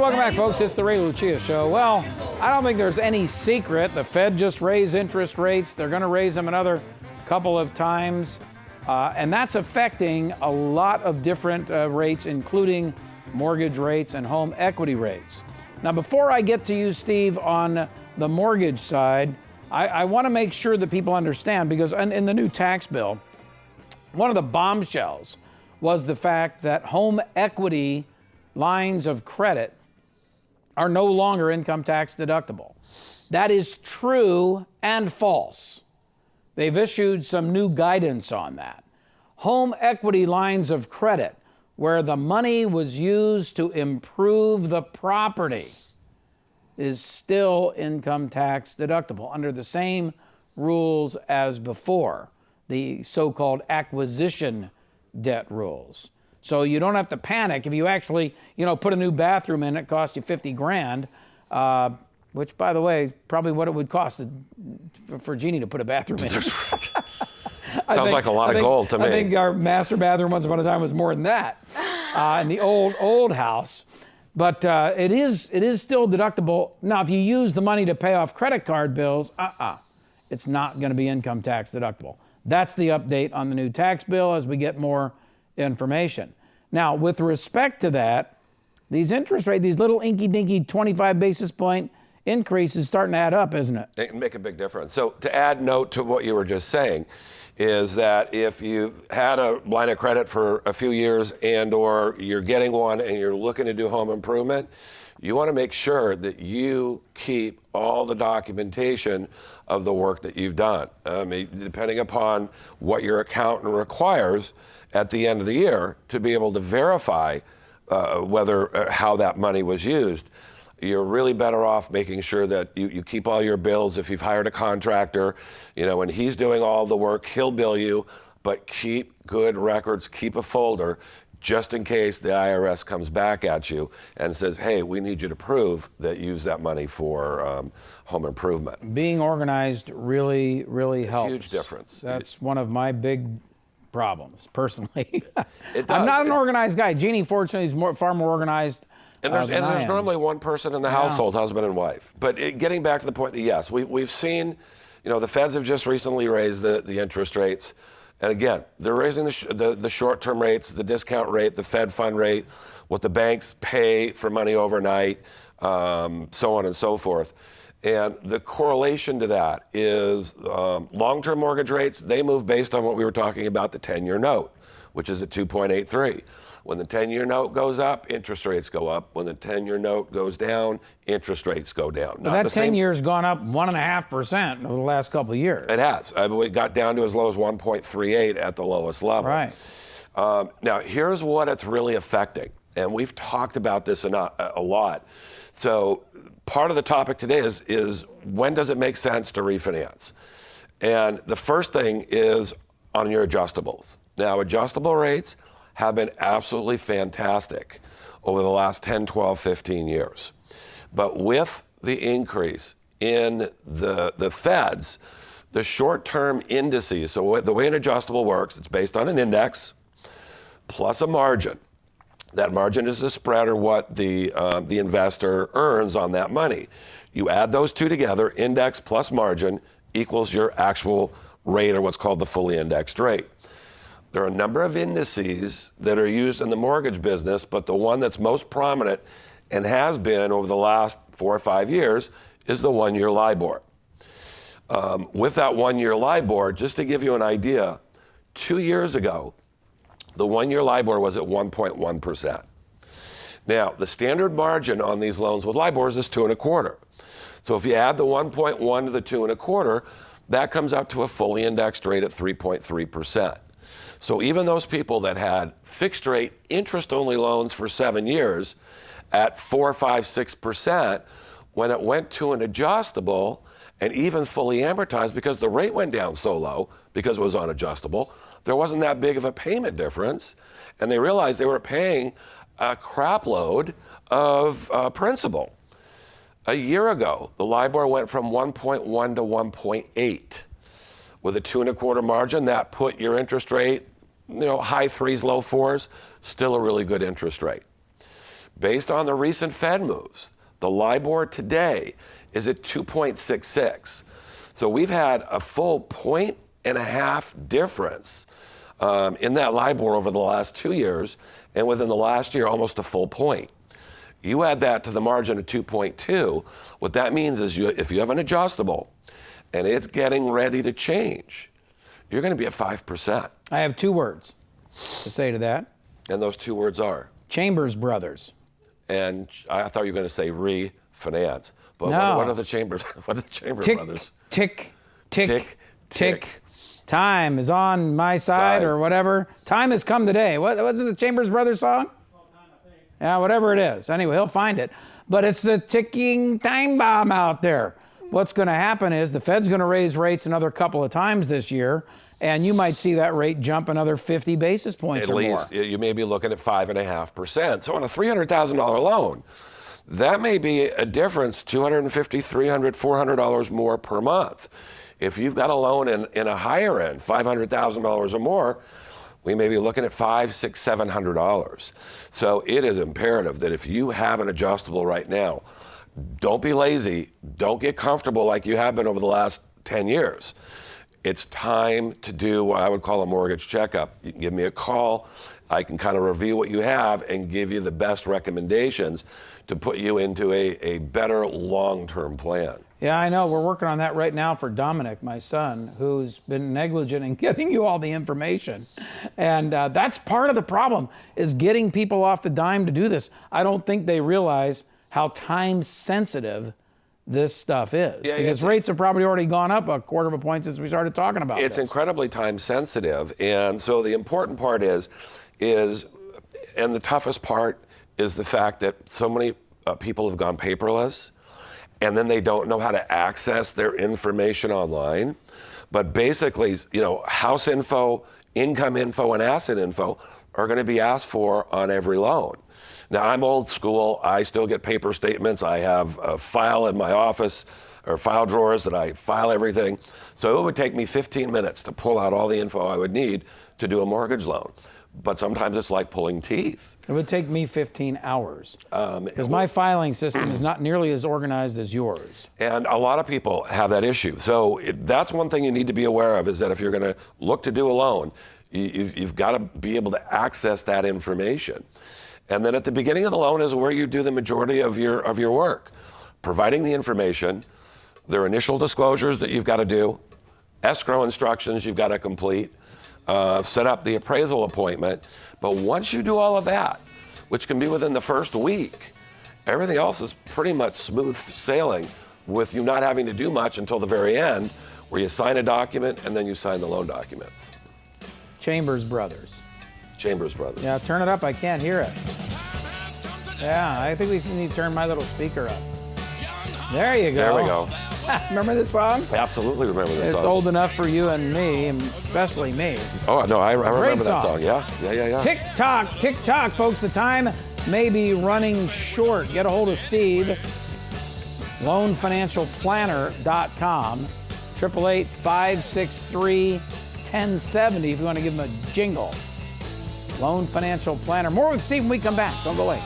welcome back, folks. It's the Ray Lucia Show. Well, I don't think there's any secret. The Fed just raised interest rates. They're going to raise them another couple of times. And that's affecting a lot of different rates, including mortgage rates and home equity rates. Now, before I get to you, Steve, on the mortgage side, I want to make sure that people understand, because in the new tax bill, one of the bombshells was the fact that home equity lines of credit are no longer income tax deductible. That is true and false. They've issued some new guidance on that. Home equity lines of credit, where the money was used to improve the property, is still income tax deductible under the same rules as before, the so-called acquisition debt rules. So you don't have to panic if you actually, put a new bathroom in, it costs you 50 grand, which, by the way, probably what it would cost for Jeannie to put a bathroom in. Sounds like a lot of gold to me. I think our master bathroom once upon a time was more than that in the old house. But it is still deductible. Now, if you use the money to pay off credit card bills, it's not going to be income tax deductible. That's the update on the new tax bill as we get more information. Now, with respect to that, these interest rates, these little inky-dinky 25 basis point increases starting to add up, isn't it? It can make a big difference. So to add note to what you were just saying is that if you've had a line of credit for a few years and or you're getting one and you're looking to do home improvement, you want to make sure that you keep all the documentation of the work that you've done. Depending upon what your accountant requires at the end of the year to be able to verify how that money was used. You're really better off making sure that you keep all your bills. If you've hired a contractor, when he's doing all the work, he'll bill you, but keep good records, keep a folder, just in case the IRS comes back at you and says, hey, we need you to prove that you use that money for home improvement. Being organized really, really helps. Huge difference. That's one of my big problems, personally. It does. I'm not an organized guy. Jeannie, fortunately, is far more organized. And there's normally one person in the household, husband and wife. But getting back to the point that, yes, we've seen, the feds have just recently raised the interest rates. And again, they're raising the short-term rates, the discount rate, the Fed fund rate, what the banks pay for money overnight, so on and so forth. And the correlation to that is long-term mortgage rates, they move based on what we were talking about, the 10-year note, which is at 2.83. When the 10-year note goes up, interest rates go up. When the 10-year note goes down, interest rates go down. Well, that 10 years gone up 1.5% over the last couple of years. It has. It got down to as low as 1.38 at the lowest level. Right. Now, here's what it's really affecting. And we've talked about this a lot. So part of the topic today is when does it make sense to refinance? And the first thing is on your adjustables. Now, adjustable rates have been absolutely fantastic over the last 10, 12, 15 years. But with the increase in the feds, the short-term indices, so the way an adjustable works, it's based on an index plus a margin. That margin is the spread or what the investor earns on that money. You add those two together, index plus margin equals your actual rate, or what's called the fully indexed rate. There are a number of indices that are used in the mortgage business, but the one that's most prominent and has been over the last 4 or 5 years is the one-year LIBOR. With that one-year LIBOR, just to give you an idea, 2 years ago, the one-year LIBOR was at 1.1%. Now, the standard margin on these loans with LIBORs is 2.25. So if you add the 1.1 to the 2.25, that comes up to a fully indexed rate at 3.3%. So even those people that had fixed rate interest only loans for 7 years at 4, 5, 6%, when it went to an adjustable and even fully amortized, because the rate went down so low because it was unadjustable, there wasn't that big of a payment difference. And they realized they were paying a crap load of principal. A year ago, the LIBOR went from 1.1 to 1.8. With a 2.25 margin, that put your interest rate, high 3s, low 4s, still a really good interest rate. based on the recent Fed moves, the LIBOR today is at 2.66. So we've had a full 1.5 difference in that LIBOR over the last 2 years, and within the last year, almost a full point. You add that to the margin of 2.2, what that means is if you have an adjustable and it's getting ready to change, you're going to be at 5%. I have 2 words to say to that. And those 2 words are? Chambers Brothers. And I thought you were going to say refinance. But No. what are the Chambers? What are the Chambers Tick, Brothers? tick, tick, Tick, tick. tick. Time is on my side or whatever. Time has come today. What's it, the Chambers Brothers song? Yeah, whatever it is. Anyway, he'll find it. But it's the ticking time bomb out there. What's going to happen is the Fed's going to raise rates another couple of times this year, and you might see that rate jump another 50 basis points At or least more. you may be looking at 5.5%. So on a $300,000 loan, that may be a difference, $250, $300, $400 more per month. If you've got a loan in a higher end, $500,000 or more, we may be looking at $500, $600, $700. So it is imperative that if you have an adjustable right now, don't be lazy. Don't get comfortable like you have been over the last 10 years. It's time to do what I would call a mortgage checkup. You can give me a call. I can kind of review what you have and give you the best recommendations to put you into a better long-term plan. Yeah, I know. We're working on that right now for Dominic, my son, who's been negligent in getting you all the information. And that's part of the problem, is getting people off the dime to do this. I don't think they realize how time sensitive this stuff is. Yeah, because rates have probably already gone up a quarter of a point since we started talking about It's this. incredibly time sensitive. And so the important part is, and the toughest part is the fact that so many people have gone paperless, and then they don't know how to access their information online. But basically, house info, income info, and asset info are going to be asked for on every loan. Now, I'm old school. I still get paper statements. I have a file in my office, or file drawers that I file everything. So it would take me 15 minutes to pull out all the info I would need to do a mortgage loan. But sometimes it's like pulling teeth. It would take me 15 hours because my filing system is not nearly as organized as yours. And a lot of people have that issue. So that's one thing you need to be aware of, is that if you're going to look to do a loan, you've got to be able to access that information. And then at the beginning of the loan is where you do the majority of your work. Providing the information, there are initial disclosures that you've got to do, escrow instructions you've got to complete, set up the appraisal appointment. But once you do all of that, which can be within the first week, everything else is pretty much smooth sailing, with you not having to do much until the very end, where you sign a document and then you sign the loan documents. Chambers Brothers. Chambers Brothers. Yeah, turn it up. I can't hear it. Yeah, I think we need to turn my little speaker up. There you go. There we go. Remember this song? I absolutely remember this song. It's old enough for you and me, and especially me. Oh, no, I remember that song. song. Yeah. Tick tock, folks. The time may be running short. Get a hold of Steve. LoanFinancialPlanner.com. 888-563-1070 if you want to give him a jingle. Loan Financial Planner. More with Steve when we come back. Don't go away.